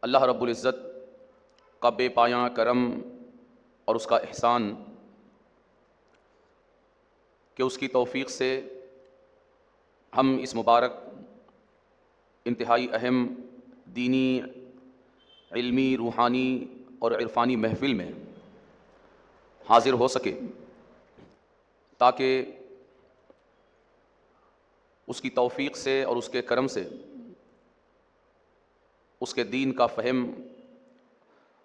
اللہ رب العزت کا بے پایاں کرم اور اس کا احسان کہ اس کی توفیق سے ہم اس مبارک انتہائی اہم دینی، علمی، روحانی اور عرفانی محفل میں حاضر ہو سکے تاکہ اس کی توفیق سے اور اس کے کرم سے اس کے دین کا فہم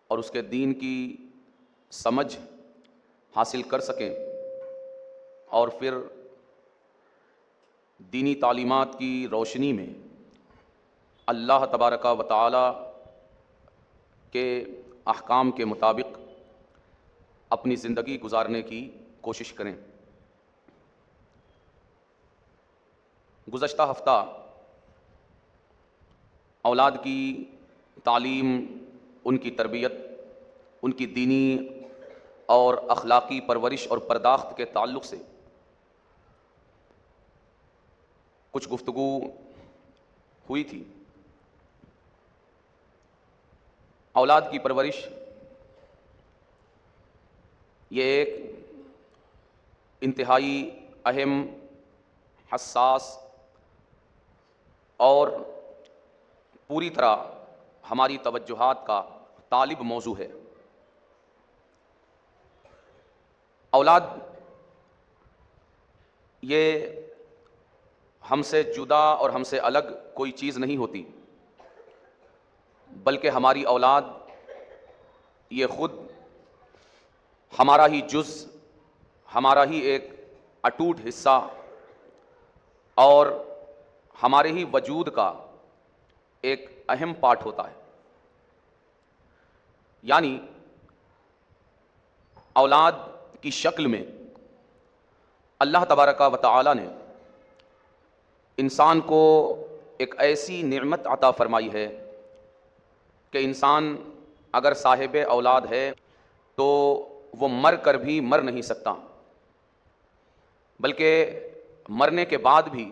اور اس کے دین کی سمجھ حاصل کر سکیں اور پھر دینی تعلیمات کی روشنی میں اللہ تبارک و تعالی کے احکام کے مطابق اپنی زندگی گزارنے کی کوشش کریں۔ گزشتہ ہفتہ اولاد کی تعلیم، ان کی تربیت، ان کی دینی اور اخلاقی پرورش اور پرداخت کے تعلق سے کچھ گفتگو ہوئی تھی۔ اولاد کی پرورش یہ ایک انتہائی اہم، حساس اور پوری طرح ہماری توجہات کا طالب موضوع ہے۔ اولاد یہ ہم سے جدا اور ہم سے الگ کوئی چیز نہیں ہوتی، بلکہ ہماری اولاد یہ خود ہمارا ہی جز، ہمارا ہی ایک اٹوٹ حصہ اور ہمارے ہی وجود کا ایک اہم پارٹ ہوتا ہے۔ یعنی اولاد کی شکل میں اللہ تبارک و تعالی نے انسان کو ایک ایسی نعمت عطا فرمائی ہے کہ انسان اگر صاحب اولاد ہے تو وہ مر کر بھی مر نہیں سکتا، بلکہ مرنے کے بعد بھی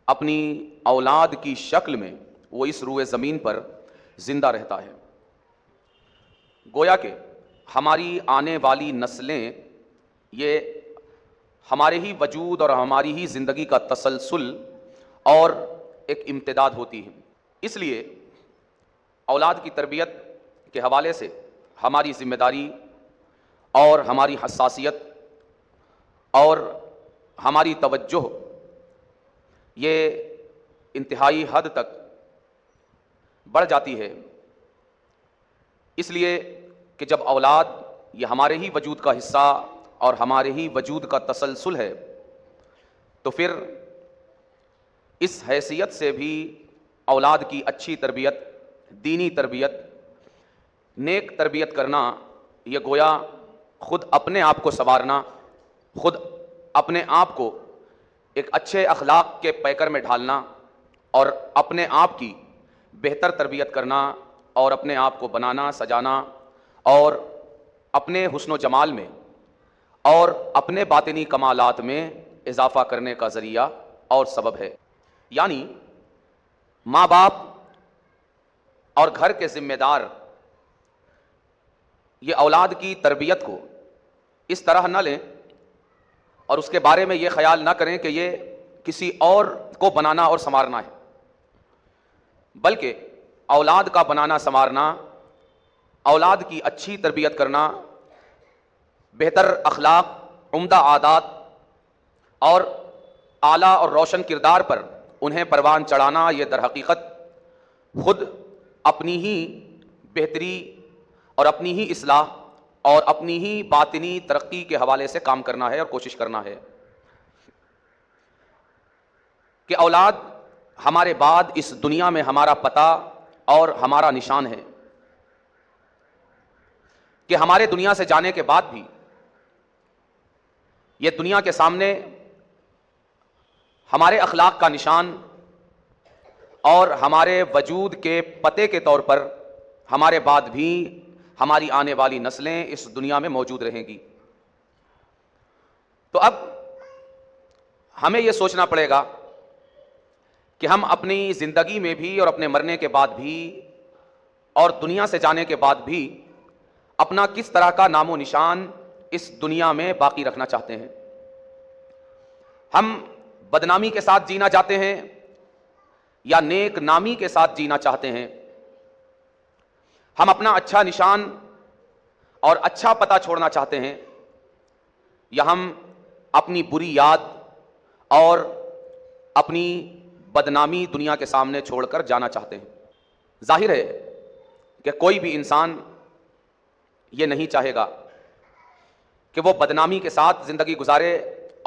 اپنی اولاد کی شکل میں وہ اس روئے زمین پر زندہ رہتا ہے۔ گویا کہ ہماری آنے والی نسلیں یہ ہمارے ہی وجود اور ہماری ہی زندگی کا تسلسل اور ایک امتداد ہوتی ہے۔ اس لیے اولاد کی تربیت کے حوالے سے ہماری ذمہ داری اور ہماری حساسیت اور ہماری توجہ یہ انتہائی حد تک بڑھ جاتی ہے، اس لیے کہ جب اولاد یہ ہمارے ہی وجود کا حصہ اور ہمارے ہی وجود کا تسلسل ہے تو پھر اس حیثیت سے بھی اولاد کی اچھی تربیت، دینی تربیت، نیک تربیت کرنا یہ گویا خود اپنے آپ کو سنوارنا، خود اپنے آپ کو ایک اچھے اخلاق کے پیکر میں ڈھالنا اور اپنے آپ کی بہتر تربیت کرنا اور اپنے آپ کو بنانا، سجانا اور اپنے حسن و جمال میں اور اپنے باطنی کمالات میں اضافہ کرنے کا ذریعہ اور سبب ہے۔ یعنی ماں باپ اور گھر کے ذمہ دار یہ اولاد کی تربیت کو اس طرح نہ لیں اور اس کے بارے میں یہ خیال نہ کریں کہ یہ کسی اور کو بنانا اور سنوارنا ہے، بلکہ اولاد کا بنانا سنوارنا، اولاد کی اچھی تربیت کرنا، بہتر اخلاق، عمدہ عادات اور اعلیٰ اور روشن کردار پر انہیں پروان چڑھانا، یہ در حقیقت خود اپنی ہی بہتری اور اپنی ہی اصلاح اور اپنی ہی باطنی ترقی کے حوالے سے کام کرنا ہے اور کوشش کرنا ہے کہ اولاد ہمارے بعد اس دنیا میں ہمارا پتہ اور ہمارا نشان ہے، کہ ہمارے دنیا سے جانے کے بعد بھی یہ دنیا کے سامنے ہمارے اخلاق کا نشان اور ہمارے وجود کے پتے کے طور پر ہمارے بعد بھی ہماری آنے والی نسلیں اس دنیا میں موجود رہیں گی۔ تو اب ہمیں یہ سوچنا پڑے گا کہ ہم اپنی زندگی میں بھی اور اپنے مرنے کے بعد بھی اور دنیا سے جانے کے بعد بھی اپنا کس طرح کا نام و نشان اس دنیا میں باقی رکھنا چاہتے ہیں؟ ہم بدنامی کے ساتھ جینا چاہتے ہیں یا نیک نامی کے ساتھ جینا چاہتے ہیں؟ ہم اپنا اچھا نشان اور اچھا پتہ چھوڑنا چاہتے ہیں یا ہم اپنی بری یاد اور اپنی بدنامی دنیا کے سامنے چھوڑ کر جانا چاہتے ہیں؟ ظاہر ہے کہ کوئی بھی انسان یہ نہیں چاہے گا کہ وہ بدنامی کے ساتھ زندگی گزارے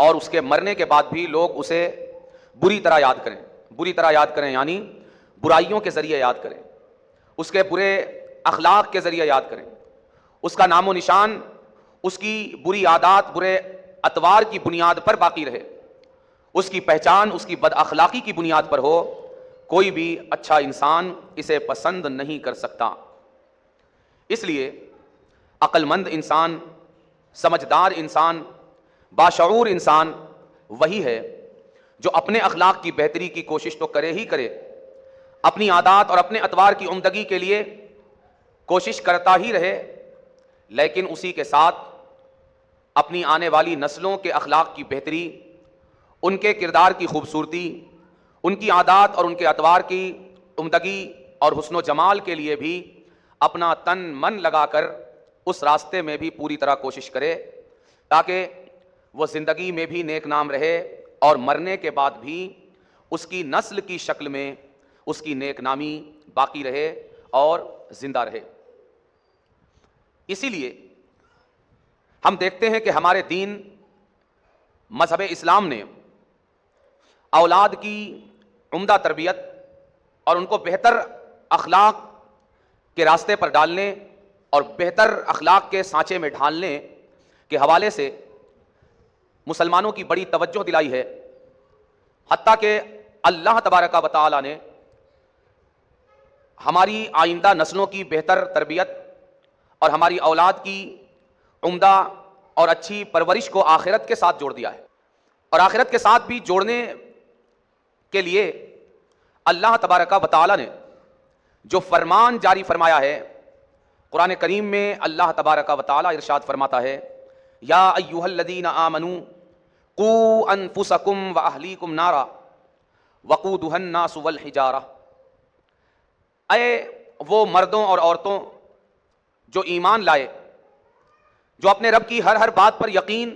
اور اس کے مرنے کے بعد بھی لوگ اسے بری طرح یاد کریں یعنی برائیوں کے ذریعے یاد کریں، اس کے برے اخلاق کے ذریعے یاد کریں، اس کا نام و نشان اس کی بری عادات، برے اطوار کی بنیاد پر باقی رہے، اس کی پہچان اس کی بد اخلاقی کی بنیاد پر ہو۔ کوئی بھی اچھا انسان اسے پسند نہیں کر سکتا۔ اس لیے عقل مند انسان، سمجھدار انسان، باشعور انسان وہی ہے جو اپنے اخلاق کی بہتری کی کوشش تو کرے ہی کرے، اپنی عادات اور اپنے اطوار کی عمدگی کے لیے کوشش کرتا ہی رہے، لیکن اسی کے ساتھ اپنی آنے والی نسلوں کے اخلاق کی بہتری، ان کے کردار کی خوبصورتی، ان کی عادات اور ان کے اطوار کی عمدگی اور حسن و جمال کے لیے بھی اپنا تن من لگا کر اس راستے میں بھی پوری طرح کوشش کرے، تاکہ وہ زندگی میں بھی نیک نام رہے اور مرنے کے بعد بھی اس کی نسل کی شکل میں اس کی نیک نامی باقی رہے اور زندہ رہے۔ اسی لیے ہم دیکھتے ہیں کہ ہمارے دین مذہب اسلام نے اولاد کی عمدہ تربیت اور ان کو بہتر اخلاق کے راستے پر ڈالنے اور بہتر اخلاق کے سانچے میں ڈھالنے کے حوالے سے مسلمانوں کی بڑی توجہ دلائی ہے، حتیٰ کہ اللہ تبارک و تعالی نے ہماری آئندہ نسلوں کی بہتر تربیت اور ہماری اولاد کی عمدہ اور اچھی پرورش کو آخرت کے ساتھ جوڑ دیا ہے، اور آخرت کے ساتھ بھی جوڑنے کے لیے اللہ تبارک و تعالی نے جو فرمان جاری فرمایا ہے، قرآن کریم میں اللہ تبارک و تعالی ارشاد فرماتا ہے، یا ایھا الذین آمنوا قوا انفسکم واہلیکم نارا وقودھا الناس والحجارہ، اے وہ مردوں اور عورتوں جو ایمان لائے، جو اپنے رب کی ہر بات پر یقین،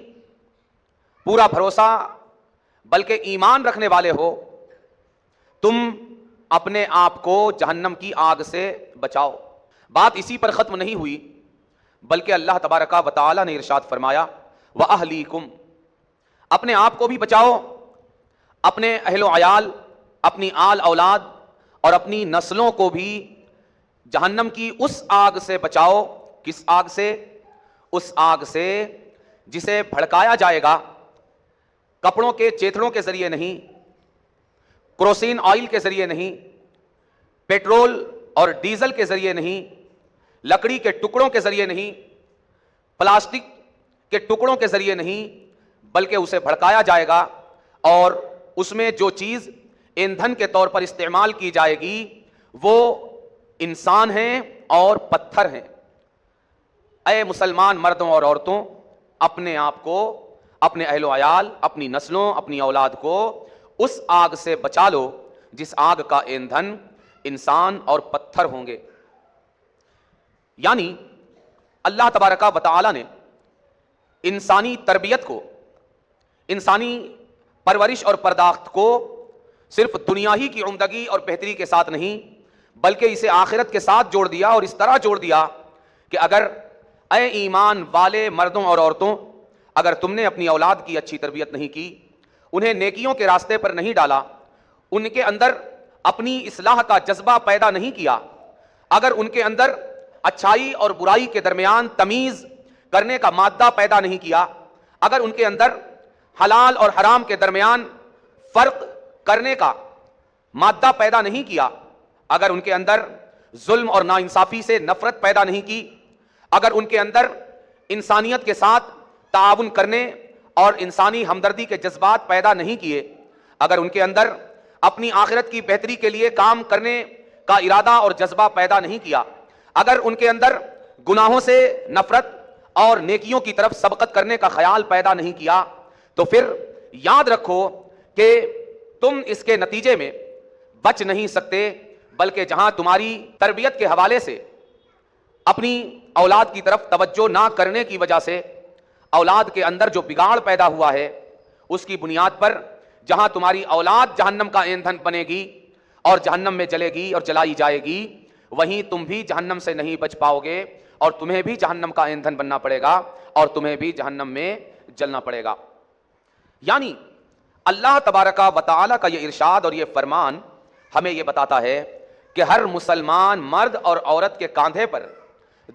پورا بھروسہ بلکہ ایمان رکھنے والے ہو، تم اپنے آپ کو جہنم کی آگ سے بچاؤ۔ بات اسی پر ختم نہیں ہوئی، بلکہ اللہ تبارک و تعالی نے ارشاد فرمایا، وَأَهْلِيكُمْ، اپنے آپ کو بھی بچاؤ، اپنے اہل و عیال، اپنی آل اولاد اور اپنی نسلوں کو بھی جہنم کی اس آگ سے بچاؤ۔ کس آگ سے؟ اس آگ سے جسے بھڑکایا جائے گا کپڑوں کے چیتھڑوں کے ذریعے نہیں، کروسین آئل کے ذریعے نہیں، پیٹرول اور ڈیزل کے ذریعے نہیں، لکڑی کے ٹکڑوں کے ذریعے نہیں، پلاسٹک کے ٹکڑوں کے ذریعے نہیں، بلکہ اسے بھڑکایا جائے گا اور اس میں جو چیز ایندھن کے طور پر استعمال کی جائے گی وہ انسان ہیں اور پتھر ہیں۔ اے مسلمان مردوں اور عورتوں، اپنے آپ کو، اپنے اہل و عیال، اپنی نسلوں، اپنی اولاد کو اس آگ سے بچا لو جس آگ کا ایندھن انسان اور پتھر ہوں گے۔ یعنی اللہ تبارک و تعالی نے انسانی تربیت کو، انسانی پرورش اور پرداخت کو صرف دنیا ہی کی عمدگی اور بہتری کے ساتھ نہیں، بلکہ اسے آخرت کے ساتھ جوڑ دیا، اور اس طرح جوڑ دیا کہ اگر اے ایمان والے مردوں اور عورتوں، اگر تم نے اپنی اولاد کی اچھی تربیت نہیں کی، انہیں نیکیوں کے راستے پر نہیں ڈالا، ان کے اندر اپنی اصلاح کا جذبہ پیدا نہیں کیا، اگر ان کے اندر اچھائی اور برائی کے درمیان تمیز کرنے کا مادہ پیدا نہیں کیا، اگر ان کے اندر حلال اور حرام کے درمیان فرق کرنے کا مادہ پیدا نہیں کیا، اگر ان کے اندر ظلم اور ناانصافی سے نفرت پیدا نہیں کی، اگر ان کے اندر انسانیت کے ساتھ تعاون کرنے اور انسانی ہمدردی کے جذبات پیدا نہیں کیے، اگر ان کے اندر اپنی آخرت کی بہتری کے لیے کام کرنے کا ارادہ اور جذبہ پیدا نہیں کیا، اگر ان کے اندر گناہوں سے نفرت اور نیکیوں کی طرف سبقت کرنے کا خیال پیدا نہیں کیا تو پھر یاد رکھو کہ تم اس کے نتیجے میں بچ نہیں سکتے، بلکہ جہاں تمہاری تربیت کے حوالے سے اپنی اولاد کی طرف توجہ نہ کرنے کی وجہ سے اولاد کے اندر جو بگاڑ پیدا ہوا ہے، اس کی بنیاد پر جہاں تمہاری اولاد جہنم کا ایندھن بنے گی اور جہنم میں جلے گی اور جلائی جائے گی، وہیں تم بھی جہنم سے نہیں بچ پاؤ گے اور تمہیں بھی جہنم کا ایندھن بننا پڑے گا اور تمہیں بھی جہنم میں جلنا پڑے گا۔ یعنی اللہ تبارک و تعالی کا یہ ارشاد اور یہ فرمان ہمیں یہ بتاتا ہے کہ ہر مسلمان مرد اور عورت کے کاندھے پر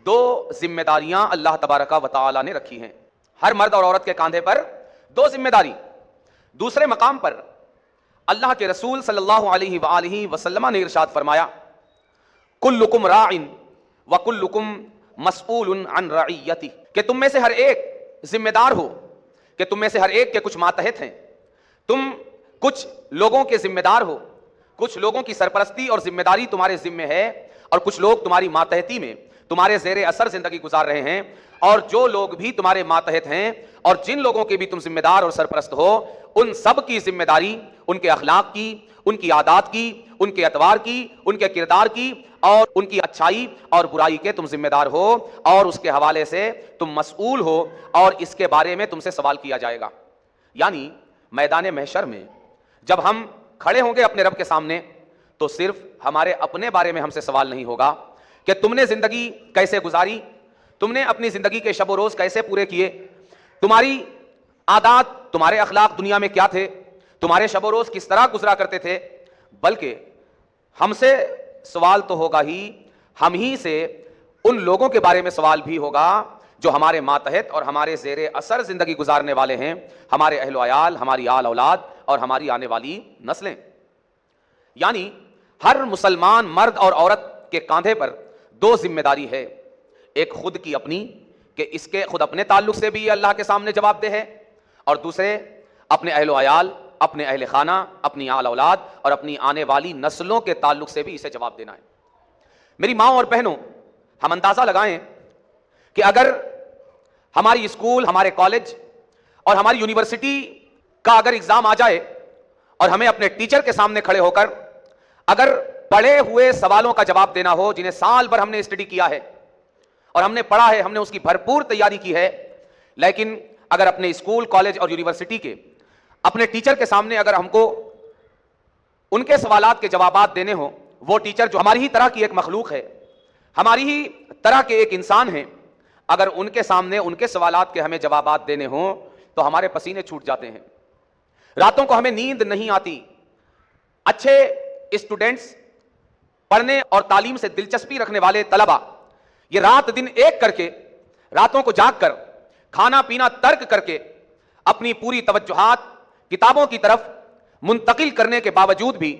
دو ذمہ داریاں اللہ تبارک و تعالی نے رکھی ہیں۔ ہر مرد اور عورت کے کاندھے پر دو ذمہ داری۔ دوسرے مقام پر اللہ کے رسول صلی اللہ علیہ وآلہ وسلم نے ارشاد فرمایا، کلکم راع وکلکم مسئول عن رعیتہ، کہ تم میں سے ہر ایک ذمہ دار ہو، کہ تم میں سے ہر ایک کے کچھ ماتحت ہیں، تم کچھ لوگوں کے ذمہ دار ہو، کچھ لوگوں کی سرپرستی اور ذمہ داری تمہارے ذمہ ہے، اور کچھ لوگ تمہاری ماتحتی میں تمہارے زیر اثر زندگی گزار رہے ہیں، اور جو لوگ بھی تمہارے ماتحت ہیں اور جن لوگوں کے بھی تم ذمہ دار اور سرپرست ہو، ان سب کی ذمہ داری، ان کے اخلاق کی، ان کی عادات کی، ان کے اطوار کی، ان کے کردار کی اور ان کی اچھائی اور برائی کے تم ذمہ دار ہو، اور اس کے حوالے سے تم مسئول ہو، اور اس کے بارے میں تم سے سوال کیا جائے گا۔ یعنی میدان محشر میں جب ہم کھڑے ہوں گے اپنے رب کے سامنے تو صرف ہمارے اپنے بارے میں ہم سے سوال نہیں ہوگا کہ تم نے زندگی کیسے گزاری، تم نے اپنی زندگی کے شب و روز کیسے پورے کیے، تمہاری عادات، تمہارے اخلاق دنیا میں کیا تھے، تمہارے شب و روز کس طرح گزرا کرتے تھے، بلکہ ہم سے سوال تو ہوگا ہی، ہم ہی سے ان لوگوں کے بارے میں سوال بھی ہوگا جو ہمارے ماتحت اور ہمارے زیر اثر زندگی گزارنے والے ہیں، ہمارے اہل و عیال، ہماری آل اولاد اور ہماری آنے والی نسلیں۔ یعنی ہر مسلمان مرد اور عورت کے کاندھے پر دو ذمہ داری ہے، ایک خود کی اپنی، کہ اس کے خود اپنے تعلق سے بھی اللہ کے سامنے جواب دہ ہے، اور دوسرے اپنے اہل و عیال، اپنے اہل خانہ، اپنی آل اولاد اور اپنی آنے والی نسلوں کے تعلق سے بھی اسے جواب دینا ہے۔ میری ماں اور بہنوں، ہم اندازہ لگائیں کہ اگر ہماری اسکول، ہمارے کالج اور ہماری یونیورسٹی کا اگر ایگزام آ جائے اور ہمیں اپنے ٹیچر کے سامنے کھڑے ہو کر اگر پڑھے ہوئے سوالوں کا جواب دینا ہو جنہیں سال بھر ہم نے اسٹڈی کیا ہے اور ہم نے پڑھا ہے، ہم نے اس کی بھرپور تیاری کی ہے، لیکن اگر اپنے اسکول، کالج اور یونیورسٹی کے اپنے ٹیچر کے سامنے اگر ہم کو ان کے سوالات کے جوابات دینے ہوں، وہ ٹیچر جو ہماری ہی طرح کی ایک مخلوق ہے، ہماری ہی طرح کے ایک انسان ہیں، اگر ان کے سامنے ان کے سوالات کے ہمیں جوابات دینے ہوں تو ہمارے پسینے چھوٹ جاتے ہیں، راتوں کو ہمیں نیند نہیں آتی۔ اچھے اسٹوڈنٹس، پڑھنے اور تعلیم سے دلچسپی رکھنے والے طلبہ، یہ رات دن ایک کر کے، راتوں کو جاگ کر، کھانا پینا ترک کر کے اپنی پوری توجہات کتابوں کی طرف منتقل کرنے کے باوجود بھی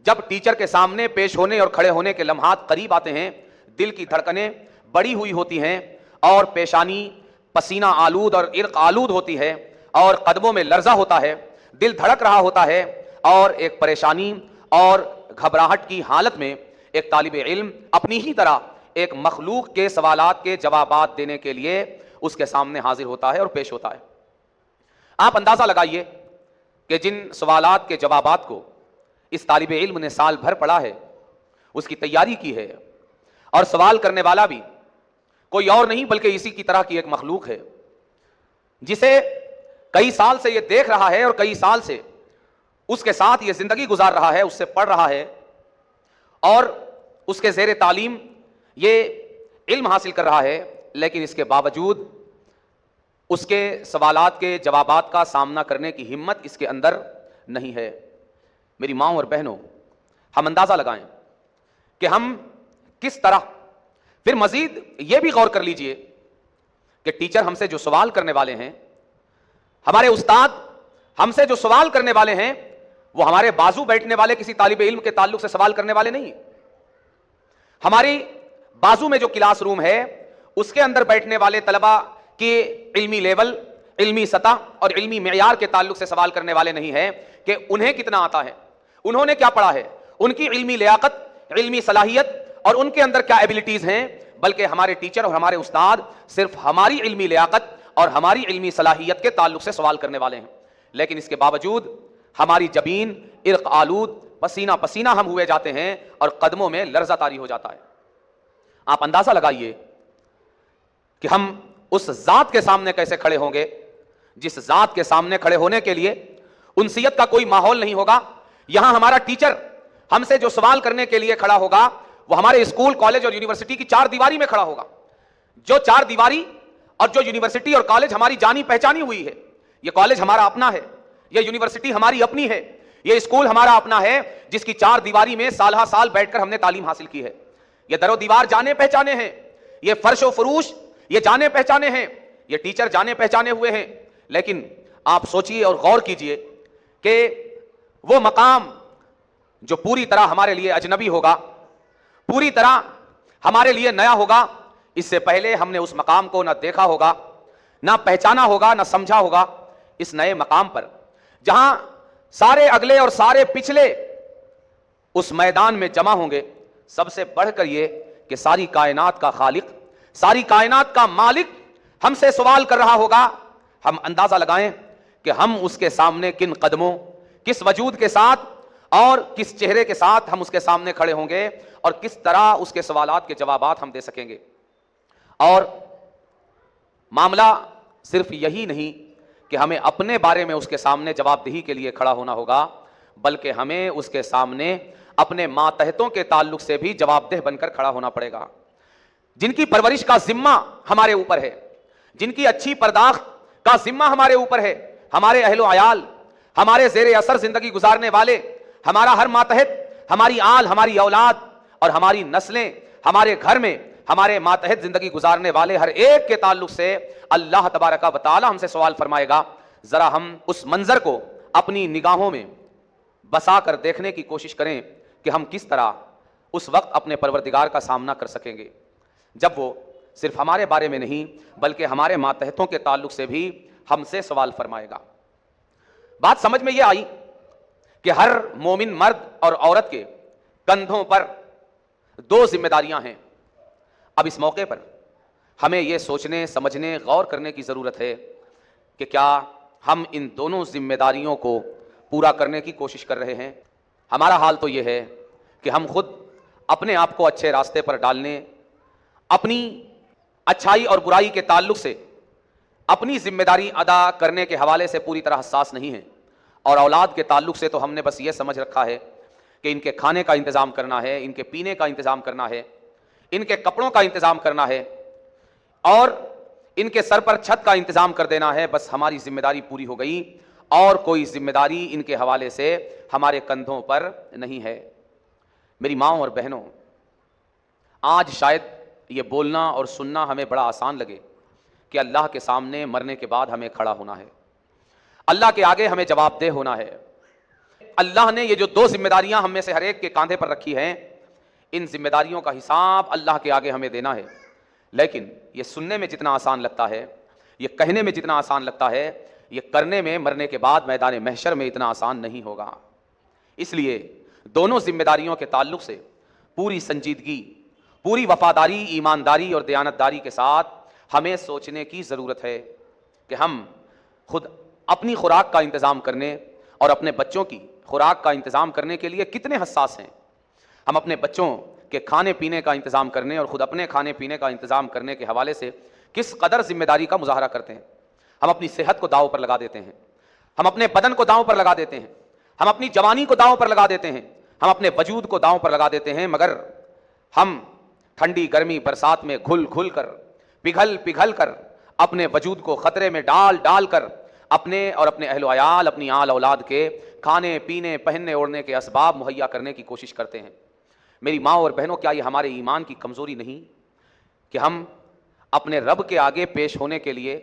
جب ٹیچر کے سامنے پیش ہونے اور کھڑے ہونے کے لمحات قریب آتے ہیں، دل کی دھڑکنیں بڑی ہوئی ہوتی ہیں اور پیشانی پسینہ آلود اور عرق آلود ہوتی ہے اور قدموں میں لرزہ ہوتا ہے، دل دھڑک رہا ہوتا ہے، اور ایک پریشانی اور گھبراہٹ کی حالت میں ایک طالب علم اپنی ہی طرح ایک مخلوق کے سوالات کے جوابات دینے کے لیے اس کے سامنے حاضر ہوتا ہے اور پیش ہوتا ہے۔ آپ اندازہ لگائیے کہ جن سوالات کے جوابات کو اس طالب علم نے سال بھر پڑھا ہے، اس کی تیاری کی ہے، اور سوال کرنے والا بھی کوئی اور نہیں بلکہ اسی کی طرح کی ایک مخلوق ہے جسے کئی سال سے یہ دیکھ رہا ہے اور کئی سال سے اس کے ساتھ یہ زندگی گزار رہا ہے، اس سے پڑھ رہا ہے اور اس کے زیر تعلیم یہ علم حاصل کر رہا ہے، لیکن اس کے باوجود اس کے سوالات کے جوابات کا سامنا کرنے کی ہمت اس کے اندر نہیں ہے۔ میری ماں اور بہنوں، ہم اندازہ لگائیں کہ ہم کس طرح، پھر مزید یہ بھی غور کر لیجئے کہ ٹیچر ہم سے جو سوال کرنے والے ہیں، ہمارے استاد ہم سے جو سوال کرنے والے ہیں، وہ ہمارے بازو بیٹھنے والے کسی طالب علم کے تعلق سے سوال کرنے والے نہیں۔ ہماری بازو میں جو کلاس روم ہے اس کے اندر بیٹھنے والے طلبہ کے علمی لیول، علمی سطح اور علمی معیار کے تعلق سے سوال کرنے والے نہیں ہیں کہ انہیں کتنا آتا ہے، انہوں نے کیا پڑھا ہے، ان کی علمی لیاقت، علمی صلاحیت اور ان کے اندر کیا ایبلٹیز ہیں، بلکہ ہمارے ٹیچر اور ہمارے استاد صرف ہماری علمی لیاقت اور ہماری علمی صلاحیت کے تعلق سے سوال کرنے والے ہیں، لیکن اس کے باوجود ہماری جبین عرق آلود پسینہ پسینہ ہم ہوئے جاتے ہیں اور قدموں میں لرزہ طاری ہو جاتا ہے۔ آپ اندازہ لگائیے کہ ہم اس ذات کے سامنے کیسے کھڑے ہوں گے جس ذات کے سامنے کھڑے ہونے کے لیے انسیت کا کوئی ماحول نہیں ہوگا۔ یہاں ہمارا ٹیچر ہم سے جو سوال کرنے کے لیے کھڑا ہوگا وہ ہمارے اسکول کالج اور یونیورسٹی کی چار دیواری میں کھڑا ہوگا، جو چار دیواری اور جو یونیورسٹی اور کالج ہماری جانی پہچانی ہوئی ہے۔ یہ کالج ہمارا اپنا ہے، یہ یونیورسٹی ہماری اپنی ہے، یہ اسکول ہمارا اپنا ہے جس کی چار دیواری میں سالہ سال بیٹھ کر ہم نے تعلیم حاصل کی ہے۔ یہ در و دیوار جانے پہچانے ہیں، یہ فرش و فروش یہ جانے پہچانے ہیں، یہ ٹیچر جانے پہچانے ہوئے ہیں۔ لیکن آپ سوچئے اور غور کیجئے کہ وہ مقام جو پوری طرح ہمارے لیے اجنبی ہوگا، پوری طرح ہمارے لیے نیا ہوگا، اس سے پہلے ہم نے اس مقام کو نہ دیکھا ہوگا، نہ پہچانا ہوگا، نہ سمجھا ہوگا۔ اس نئے مقام پر جہاں سارے اگلے اور سارے پچھلے اس میدان میں جمع ہوں گے، سب سے بڑھ کر یہ کہ ساری کائنات کا خالق، ساری کائنات کا مالک ہم سے سوال کر رہا ہوگا۔ ہم اندازہ لگائیں کہ ہم اس کے سامنے کن قدموں، کس وجود کے ساتھ اور کس چہرے کے ساتھ ہم اس کے سامنے کھڑے ہوں گے اور کس طرح اس کے سوالات کے جوابات ہم دے سکیں گے۔ اور معاملہ صرف یہی نہیں کہ ہمیں اپنے بارے میں اس کے سامنے جواب دہی کے لیے کھڑا ہونا ہوگا، بلکہ ہمیں اس کے سامنے اپنے ماتحتوں کے تعلق سے بھی جواب دہ بن کر کھڑا ہونا پڑے گا، جن کی پرورش کا ذمہ ہمارے اوپر ہے، جن کی اچھی پرداخت کا ذمہ ہمارے اوپر ہے۔ ہمارے اہل و عیال، ہمارے زیر اثر زندگی گزارنے والے، ہمارا ہر ماتحت، ہماری آل، ہماری اولاد اور ہماری نسلیں، ہمارے گھر میں ہمارے ماتحت زندگی گزارنے والے ہر ایک کے تعلق سے اللہ تبارک و تعالی ہم سے سوال فرمائے گا۔ ذرا ہم اس منظر کو اپنی نگاہوں میں بسا کر دیکھنے کی کوشش کریں کہ ہم کس طرح اس وقت اپنے پروردگار کا سامنا کر سکیں گے جب وہ صرف ہمارے بارے میں نہیں بلکہ ہمارے ماتحتوں کے تعلق سے بھی ہم سے سوال فرمائے گا۔ بات سمجھ میں یہ آئی کہ ہر مومن مرد اور عورت کے کندھوں پر دو ذمہ داریاں ہیں۔ اب اس موقع پر ہمیں یہ سوچنے، سمجھنے، غور کرنے کی ضرورت ہے کہ کیا ہم ان دونوں ذمہ داریوں کو پورا کرنے کی کوشش کر رہے ہیں؟ ہمارا حال تو یہ ہے کہ ہم خود اپنے آپ کو اچھے راستے پر ڈالنے، اپنی اچھائی اور برائی کے تعلق سے اپنی ذمہ داری ادا کرنے کے حوالے سے پوری طرح حساس نہیں ہیں، اور اولاد کے تعلق سے تو ہم نے بس یہ سمجھ رکھا ہے کہ ان کے کھانے کا انتظام کرنا ہے، ان کے پینے کا انتظام کرنا ہے، ان کے کپڑوں کا انتظام کرنا ہے اور ان کے سر پر چھت کا انتظام کر دینا ہے۔ بس ہماری ذمہ داری پوری ہو گئی، اور کوئی ذمہ داری ان کے حوالے سے ہمارے کندھوں پر نہیں ہے۔ میری ماؤں اور بہنوں، آج شاید یہ بولنا اور سننا ہمیں بڑا آسان لگے کہ اللہ کے سامنے مرنے کے بعد ہمیں کھڑا ہونا ہے، اللہ کے آگے ہمیں جواب دہ ہونا ہے۔ اللہ نے یہ جو دو ذمہ داریاں ہم میں سے ہر ایک کے کاندھے پر رکھی ہیں، ان ذمہ داریوں کا حساب اللہ کے آگے ہمیں دینا ہے۔ لیکن یہ سننے میں جتنا آسان لگتا ہے، یہ کہنے میں جتنا آسان لگتا ہے، یہ کرنے میں مرنے کے بعد میدان محشر میں اتنا آسان نہیں ہوگا۔ اس لیے دونوں ذمہ داریوں کے تعلق سے پوری سنجیدگی، پوری وفاداری، ایمانداری اور دیانتداری کے ساتھ ہمیں سوچنے کی ضرورت ہے کہ ہم خود اپنی خوراک کا انتظام کرنے اور اپنے بچوں کی خوراک کا انتظام کرنے کے لیے کتنے حساس ہیں۔ ہم اپنے بچوں کے کھانے پینے کا انتظام کرنے اور خود اپنے کھانے پینے کا انتظام کرنے کے حوالے سے کس قدر ذمہ داری کا مظاہرہ کرتے ہیں۔ ہم اپنی صحت کو داؤ پر لگا دیتے ہیں، ہم اپنے بدن کو داؤ پر لگا دیتے ہیں، ہم اپنی جوانی کو داؤ پر لگا دیتے ہیں، ہم اپنے وجود کو داؤ پر لگا دیتے ہیں، مگر ہم ٹھنڈی گرمی برسات میں گھل گھل کر، پگھل پگھل کر، اپنے وجود کو خطرے میں ڈال ڈال کر اپنے اور اپنے اہل و عیال، اپنی آل اولاد کے کھانے پینے پہننے اوڑھنے کے اسباب مہیا کرنے کی کوشش کرتے ہیں۔ میری ماں اور بہنوں، کیا یہ ہمارے ایمان کی کمزوری نہیں کہ ہم اپنے رب کے آگے پیش ہونے کے لیے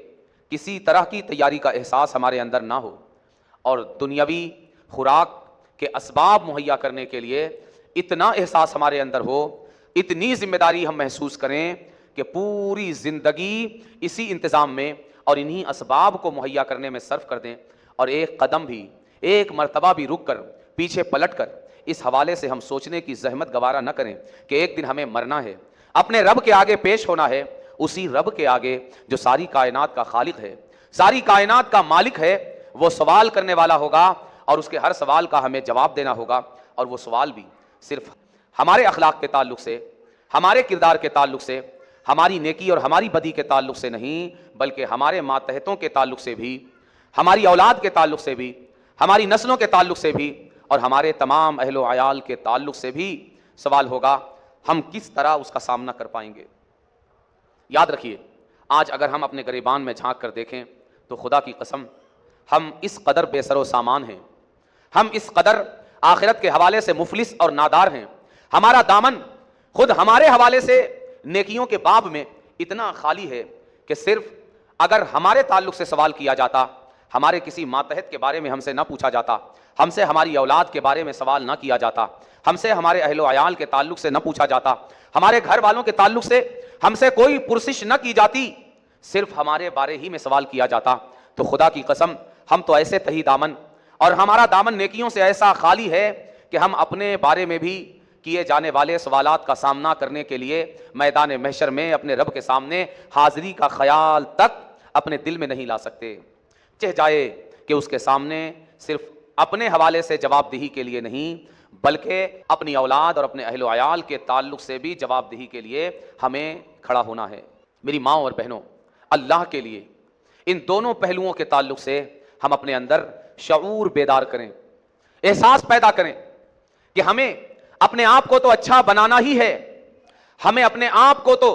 کسی طرح کی تیاری کا احساس ہمارے اندر نہ ہو، اور دنیاوی خوراک کے اسباب مہیا کرنے کے لیے اتنا احساس ہمارے اندر ہو، اتنی ذمہ داری ہم محسوس کریں کہ پوری زندگی اسی انتظام میں اور انہی اسباب کو مہیا کرنے میں صرف کر دیں، اور ایک قدم بھی، ایک مرتبہ بھی رک کر، پیچھے پلٹ کر اس حوالے سے ہم سوچنے کی زحمت گوارا نہ کریں کہ ایک دن ہمیں مرنا ہے، اپنے رب کے آگے پیش ہونا ہے، اسی رب کے آگے جو ساری کائنات کا خالق ہے، ساری کائنات کا مالک ہے، وہ سوال کرنے والا ہوگا اور اس کے ہر سوال کا ہمیں جواب دینا ہوگا. اور وہ سوال بھی صرف ہمارے اخلاق کے تعلق سے، ہمارے کردار کے تعلق سے، ہماری نیکی اور ہماری بدی کے تعلق سے نہیں، بلکہ ہمارے ماتحتوں کے تعلق سے بھی، ہماری اولاد کے تعلق سے بھی، ہماری نسلوں کے تعلق سے بھی، اور ہمارے تمام اہل و عیال کے تعلق سے بھی سوال ہوگا. ہم کس طرح اس کا سامنا کر پائیں گے؟ یاد رکھیے، آج اگر ہم اپنے گریبان میں جھانک کر دیکھیں تو خدا کی قسم ہم اس قدر بے سر و سامان ہیں، ہم اس قدر آخرت کے حوالے سے مفلس اور نادار ہیں. ہمارا دامن خود ہمارے حوالے سے نیکیوں کے باب میں اتنا خالی ہے کہ صرف اگر ہمارے تعلق سے سوال کیا جاتا، ہمارے کسی ماتحت کے بارے میں ہم سے نہ پوچھا جاتا، ہم سے ہماری اولاد کے بارے میں سوال نہ کیا جاتا، ہم سے ہمارے اہل و عیال کے تعلق سے نہ پوچھا جاتا، ہمارے گھر والوں کے تعلق سے ہم سے کوئی پرسش نہ کی جاتی، صرف ہمارے بارے ہی میں سوال کیا جاتا، تو خدا کی قسم ہم تو ایسے تہی دامن، اور ہمارا دامن نیکیوں سے ایسا خالی ہے کہ ہم اپنے بارے میں بھی کیے جانے والے سوالات کا سامنا کرنے کے لیے میدان محشر میں اپنے رب کے سامنے حاضری کا خیال تک اپنے دل میں نہیں لا سکتے. چہ جائے کہ اس کے سامنے صرف اپنے حوالے سے جواب دہی کے لیے نہیں، بلکہ اپنی اولاد اور اپنے اہل و عیال کے تعلق سے بھی جواب دہی کے لیے ہمیں کھڑا ہونا ہے. میری ماں اور بہنوں، اللہ کے لیے ان دونوں پہلوؤں کے تعلق سے ہم اپنے اندر شعور بیدار کریں، احساس پیدا کریں کہ ہمیں اپنے آپ کو تو اچھا بنانا ہی ہے، ہمیں اپنے آپ کو تو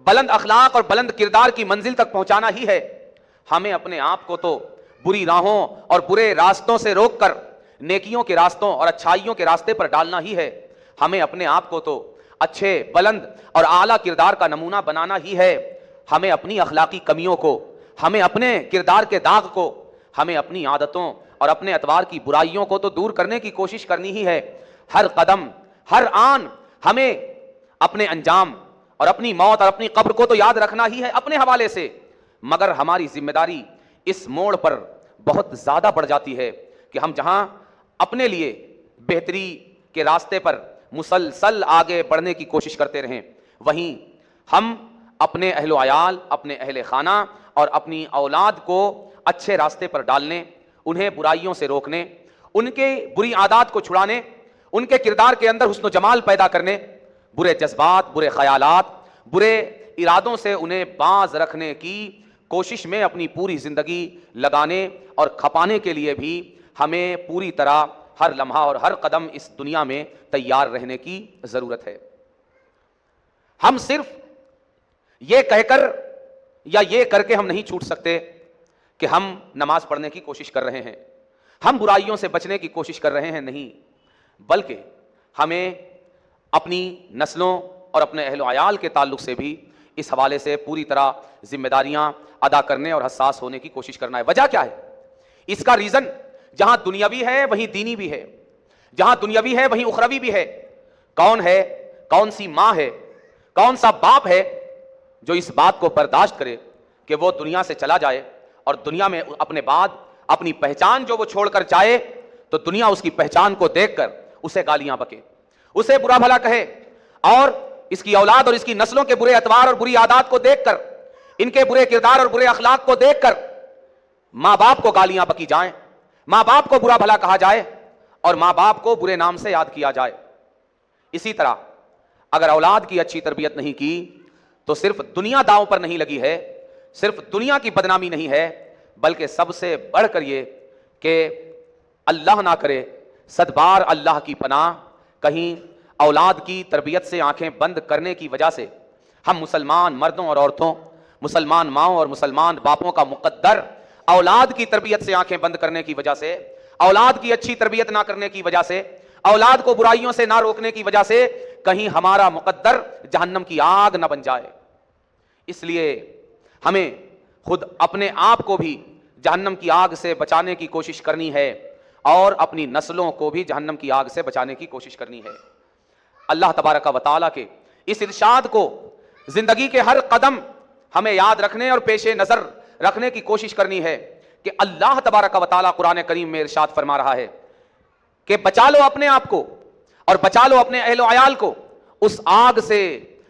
بلند اخلاق اور بلند کردار کی منزل تک پہنچانا ہی ہے، ہمیں اپنے آپ کو تو بری راہوں اور برے راستوں سے روک کر نیکیوں کے راستوں اور اچھائیوں کے راستے پر ڈالنا ہی ہے، ہمیں اپنے آپ کو تو اچھے بلند اور اعلیٰ کردار کا نمونہ بنانا ہی ہے، ہمیں اپنی اخلاقی کمیوں کو، ہمیں اپنے کردار کے داغ کو، ہمیں اپنی عادتوں اور اپنے اطوار کی برائیوں کو تو دور کرنے کی کوشش کرنی ہی ہے. ہر قدم، ہر آن ہمیں اپنے انجام اور اپنی موت اور اپنی قبر کو تو یاد رکھنا ہی ہے اپنے حوالے سے، مگر ہماری ذمہ داری اس موڑ پر بہت زیادہ بڑھ جاتی ہے کہ ہم جہاں اپنے لیے بہتری کے راستے پر مسلسل آگے بڑھنے کی کوشش کرتے رہیں، وہیں ہم اپنے اہل و عیال، اپنے اہل خانہ اور اپنی اولاد کو اچھے راستے پر ڈالنے، انہیں برائیوں سے روکنے، ان کے بری عادات کو چھڑانے، ان کے کردار کے اندر حسن و جمال پیدا کرنے، برے جذبات، برے خیالات، برے ارادوں سے انہیں باز رکھنے کی کوشش میں اپنی پوری زندگی لگانے اور کھپانے کے لیے بھی ہمیں پوری طرح ہر لمحہ اور ہر قدم اس دنیا میں تیار رہنے کی ضرورت ہے. ہم صرف یہ کہہ کر یا یہ کر کے ہم نہیں چھوٹ سکتے کہ ہم نماز پڑھنے کی کوشش کر رہے ہیں، ہم برائیوں سے بچنے کی کوشش کر رہے ہیں، نہیں، بلکہ ہمیں اپنی نسلوں اور اپنے اہل و عیال کے تعلق سے بھی اس حوالے سے پوری طرح ذمہ داریاں ادا کرنے اور حساس ہونے کی کوشش کرنا ہے. وجہ کیا ہے؟ اس کا ریزن جہاں دنیاوی ہے وہیں دینی بھی ہے، جہاں دنیاوی ہے وہیں اخروی بھی ہے. کون ہے، کون سی ماں ہے، کون سا باپ ہے جو اس بات کو برداشت کرے کہ وہ دنیا سے چلا جائے اور دنیا میں اپنے بعد اپنی پہچان جو وہ چھوڑ کر جائے تو دنیا اس کی پہچان کو دیکھ کر اسے گالیاں بکے، اسے برا بھلا کہے، اور اس کی اولاد اور اس کی نسلوں کے برے اطوار اور بری عادات کو دیکھ کر، ان کے برے کردار اور برے اخلاق کو دیکھ کر ماں باپ کو گالیاں بکی جائیں، ماں باپ کو برا بھلا کہا جائے اور ماں باپ کو برے نام سے یاد کیا جائے. اسی طرح اگر اولاد کی اچھی تربیت نہیں کی تو صرف دنیا داؤں پر نہیں لگی ہے، صرف دنیا کی بدنامی نہیں ہے، بلکہ سب سے بڑھ کر یہ کہ اللہ نہ کرے، صد بار اللہ کی پناہ، کہیں اولاد کی تربیت سے آنکھیں بند کرنے کی وجہ سے ہم مسلمان مردوں اور عورتوں، مسلمان ماؤں اور مسلمان باپوں کا مقدر اولاد کی تربیت سے آنکھیں بند کرنے کی وجہ سے، اولاد کی اچھی تربیت نہ کرنے کی وجہ سے، اولاد کو برائیوں سے نہ روکنے کی وجہ سے کہیں ہمارا مقدر جہنم کی آگ نہ بن جائے. اس لیے ہمیں خود اپنے آپ کو بھی جہنم کی آگ سے بچانے کی کوشش کرنی ہے اور اپنی نسلوں کو بھی جہنم کی آگ سے بچانے کی کوشش کرنی ہے. اللہ تبارک و تعالیٰ کے اس ارشاد کو زندگی کے ہر قدم ہمیں یاد رکھنے اور پیش نظر رکھنے کی کوشش کرنی ہے کہ اللہ تبارک و تعالیٰ قرآن کریم میں ارشاد فرما رہا ہے کہ بچا لو اپنے آپ کو اور بچا لو اپنے اہل و عیال کو اس آگ سے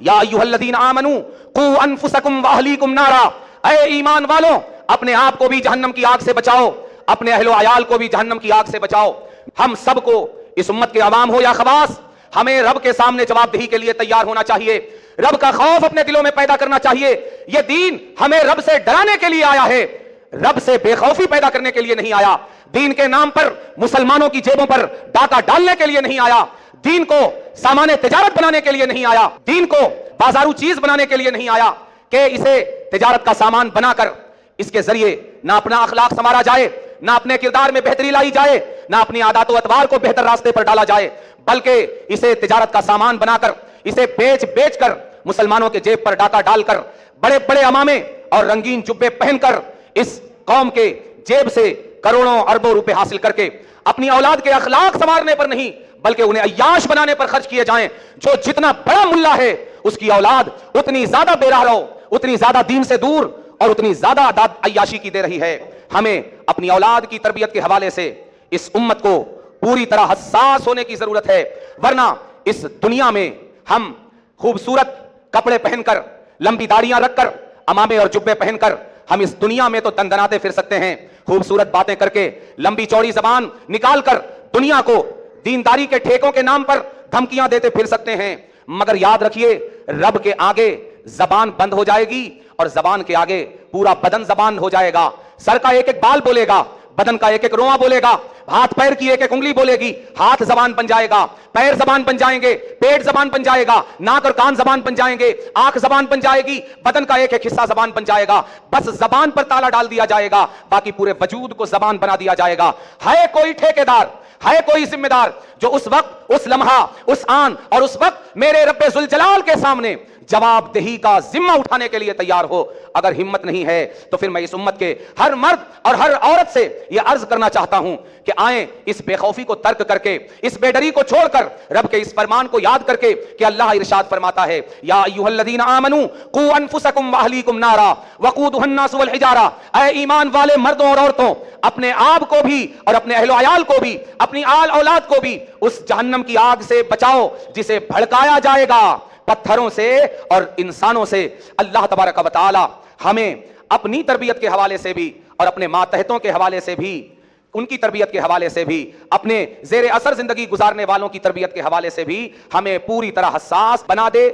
یا ایھا آمنو قو انفسکم واہلیکم نارا، اے ایمان والوں اپنے آپ کو بھی جہنم کی آگ سے بچاؤ، اپنے اہل و عیال کو بھی جہنم کی آگ سے بچاؤ۔ ہم سب کو، اس امت کے عوام ہو یا خواص، ہمیں رب کے سامنے جواب دہی کے لیے تیار ہونا چاہیے، رب کا خوف اپنے دلوں میں پیدا کرنا چاہیے۔ یہ دین ہمیں رب سے ڈرانے کے لیے آیا ہے، رب سے بے خوفی پیدا کرنے کے لیے نہیں آیا۔ دین کے نام پر مسلمانوں کی جیبوں پر ڈاکہ ڈالنے کے لیے نہیں آیا، دین کو سامان تجارت بنانے کے لیے نہیں آیا، دین کو بازارو چیز بنانے کے لیے نہیں آیا کہ اسے تجارت کا سامان بنا کر اس کے ذریعے نہ اپنا اخلاق سنوارا جائے، نہ اپنے کردار میں بہتری لائی جائے، نہ اپنی عادات و اطوار کو بہتر راستے پر ڈالا جائے، بلکہ اسے تجارت کا سامان بنا کر، اسے بیچ کر، مسلمانوں کے جیب پر ڈاکہ ڈال کر، بڑے بڑے عمامے اور رنگین جبے پہن کر اس قوم کے جیب سے کروڑوں اربوں روپے حاصل کر کے اپنی اولاد کے اخلاق سنوارنے پر نہیں بلکہ انہیں عیاش بنانے پر خرچ کیے جائیں۔ جو جتنا بڑا ملا ہے اس کی اولاد اتنی زیادہ بے راہ رو، اتنی زیادہ دین سے دور اور اتنی زیادہ عیاشی کی دے رہی ہے۔ ہمیں اپنی اولاد کی تربیت کے حوالے سے اس امت کو پوری طرح حساس ہونے کی ضرورت ہے، ورنہ اس دنیا میں ہم خوبصورت کپڑے پہن کر، لمبی داڑیاں رکھ کر، عمامے اور جبے پہن کر ہم اس دنیا میں تو دندناتے پھر سکتے ہیں، خوبصورت باتیں کر کے، لمبی چوڑی زبان نکال کر دنیا کو دینداری کے ٹھیکوں کے نام پر دھمکیاں دیتے پھر سکتے ہیں، مگر یاد رکھیے رب کے آگے زبان بند ہو جائے گی اور زبان کے آگے پورا بدن زبان ہو جائے گا۔ سر کا ایک ایک بال بولے گا، بدن کا ایک ایک رواں بولے گا، ہاتھ پیر کی ایک ایک انگلی بولے گی، ہاتھ زبان بن جائے گا، پیر زبان بن جائیں گے، پیٹ زبان بن جائے گا، ناک اور کان زبان بن جائیں گے، آنکھ زبان بن جائے گی، بدن کا ایک ایک حصہ زبان بن جائے گا۔ بس زبان پر تالا ڈال دیا جائے گا، باقی پورے وجود کو زبان بنا دیا جائے گا۔ ہے کوئی ٹھیکیدار، ہے کوئی ذمہ دار جو اس وقت، اس لمحہ، اس آن اور اس وقت میرے رب ذوالجلال کے سامنے جواب دہی کا ذمہ اٹھانے کے لیے تیار ہو؟ اگر ہمت نہیں ہے تو پھر میں اس امت کے ہر مرد اور ہر عورت سے یہ عرض کرنا چاہتا ہوں کہ آئیں اس بے خوفی کو ترک کر کے، اس بے ڈری کو چھوڑ کر، رب کے اس فرمان کو یاد کر کے کہ اللہ ارشاد فرماتا ہے یا ایھا الذین آمنو قو انفسکم واہلیکم نارا وقودھا الناس والحجارہ، اے ایمان والے مردوں اور عورتوں اپنے آپ کو بھی اور اپنے اہل و عیال کو بھی، اپنی آل اولاد کو بھی اس جہنم کی آگ سے بچاؤ جسے بھڑکایا جائے گا پتھروں سے اور انسانوں سے۔ اللہ تبارک و تعالی ہمیں اپنی تربیت کے حوالے سے بھی اور اپنے ماتحتوں کے حوالے سے بھی، ان کی تربیت کے حوالے سے بھی، اپنے زیر اثر زندگی گزارنے والوں کی تربیت کے حوالے سے بھی ہمیں پوری طرح حساس بنا دے۔